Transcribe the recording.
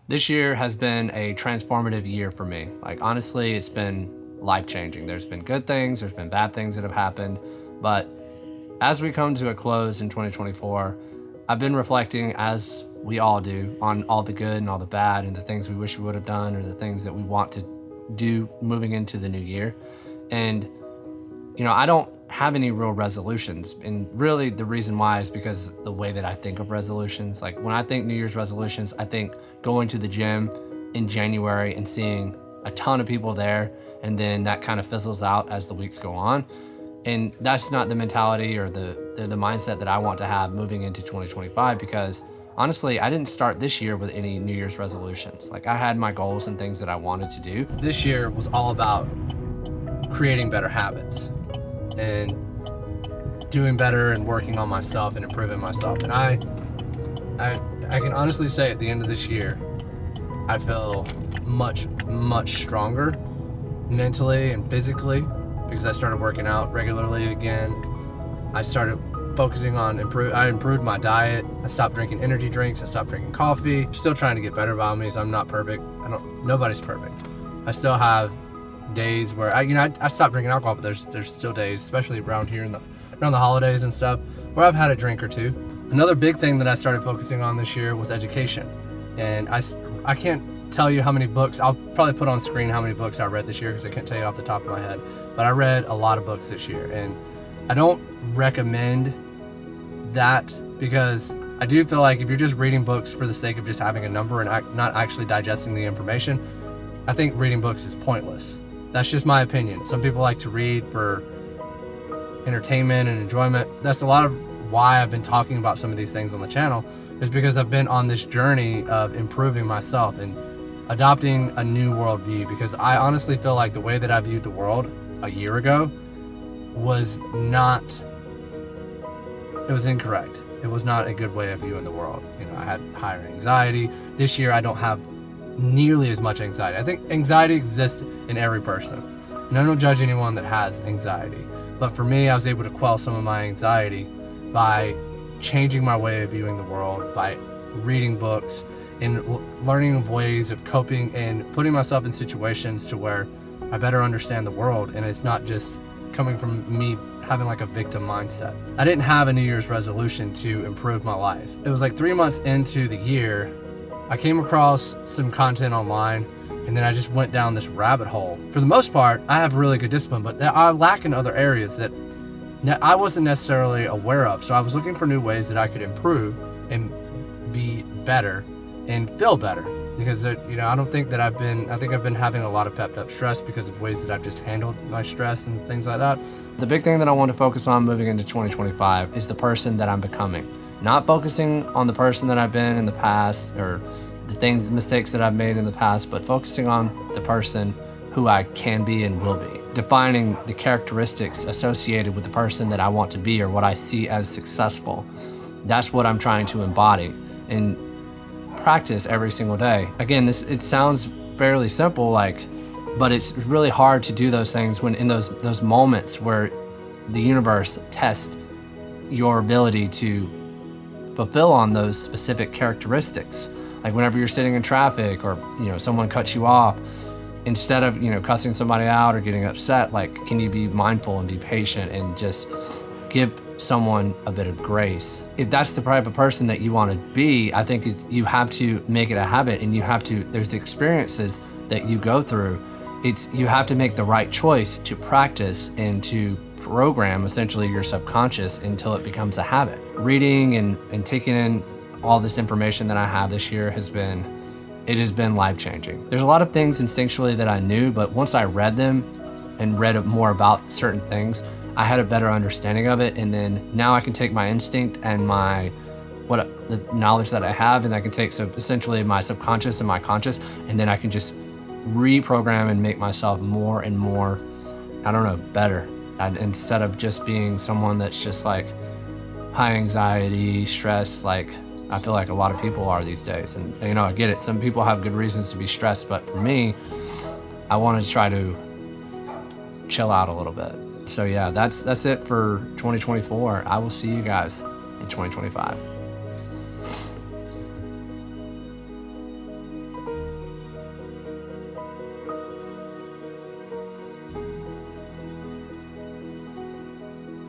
This year has been a transformative year for me. Like, honestly, it's been life-changing. There's been good things, there's been bad things that have happened, but as we come to a close in 2024, I've been reflecting, as we all do, on all the good and all the bad and the things we wish we would have done or the things that we want to do moving into the new year. And, I don't have any real resolutions. And really the reason why is because the way that I think of resolutions. Like, when I think New Year's resolutions, I think going to the gym in January and seeing a ton of people there, and then that kind of fizzles out as the weeks go on. And that's not the mentality or the mindset that I want to have moving into 2025, because honestly, I didn't start this year with any New Year's resolutions. Like, I had my goals and things that I wanted to do. This year was all about creating better habits and doing better and working on myself and improving myself. And I can honestly say at the end of this year, I feel much, much stronger mentally and physically, because I started working out regularly again. I started focusing on I improved my diet. I stopped drinking energy drinks. I stopped drinking coffee. I'm still trying to get better about me, so I'm not perfect. Nobody's perfect. I still have days where I stopped drinking alcohol, but there's still days, especially around here around the holidays and stuff, where I've had a drink or two. Another big thing that I started focusing on this year was education. And I can't tell you how many books, I'll probably put on screen how many books I read this year, because I can't tell you off the top of my head, but I read a lot of books this year. And I don't recommend that, because I do feel like if you're just reading books for the sake of just having a number and not actually digesting the information, I think reading books is pointless. That's just my opinion. Some people like to read for entertainment and enjoyment. That's a lot of why I've been talking about some of these things on the channel, is because I've been on this journey of improving myself and adopting a new worldview, because I honestly feel like the way that I viewed the world a year ago was incorrect. It was not a good way of viewing the world. I had higher anxiety. This year I don't have nearly as much anxiety. I think anxiety exists in every person, and I don't judge anyone that has anxiety. But for me, I was able to quell some of my anxiety by changing my way of viewing the world, by reading books and learning ways of coping and putting myself in situations to where I better understand the world, and it's not just coming from me having like a victim mindset. I didn't have a New Year's resolution to improve my life. It was like 3 months into the year, I came across some content online, and then I just went down this rabbit hole. For the most part, I have really good discipline, but I lack in other areas that I wasn't necessarily aware of. So I was looking for new ways that I could improve and be better and feel better, because I think I've been having a lot of pepped up stress because of ways that I've just handled my stress and things like that. The big thing that I want to focus on moving into 2025 is the person that I'm becoming. Not focusing on the person that I've been in the past or the mistakes that I've made in the past, but focusing on the person who I can be and will be. Defining the characteristics associated with the person that I want to be, or what I see as successful. That's what I'm trying to embody and practice every single day. Again, it sounds fairly simple, but it's really hard to do those things when in those moments where the universe tests your ability to fulfill on those specific characteristics. Like whenever you're sitting in traffic, or someone cuts you off, instead of cussing somebody out or getting upset, can you be mindful and be patient and just give someone a bit of grace? If that's the type of person that you want to be, I think you have to make it a habit, and there's the experiences that you go through. You have to make the right choice to practice and to program essentially your subconscious until it becomes a habit. Reading and taking in all this information that I have this year has been life-changing. There's a lot of things instinctually that I knew, but once I read them and read more about certain things, I had a better understanding of it. And then now I can take my instinct and the knowledge that I have, and I can take essentially my subconscious and my conscious, and then I can just reprogram and make myself more and more, better. Instead of just being someone that's just high anxiety, stress, I feel like a lot of people are these days. And I get it. Some people have good reasons to be stressed, but for me, I want to try to chill out a little bit. So yeah, that's it for 2024. I will see you guys in 2025.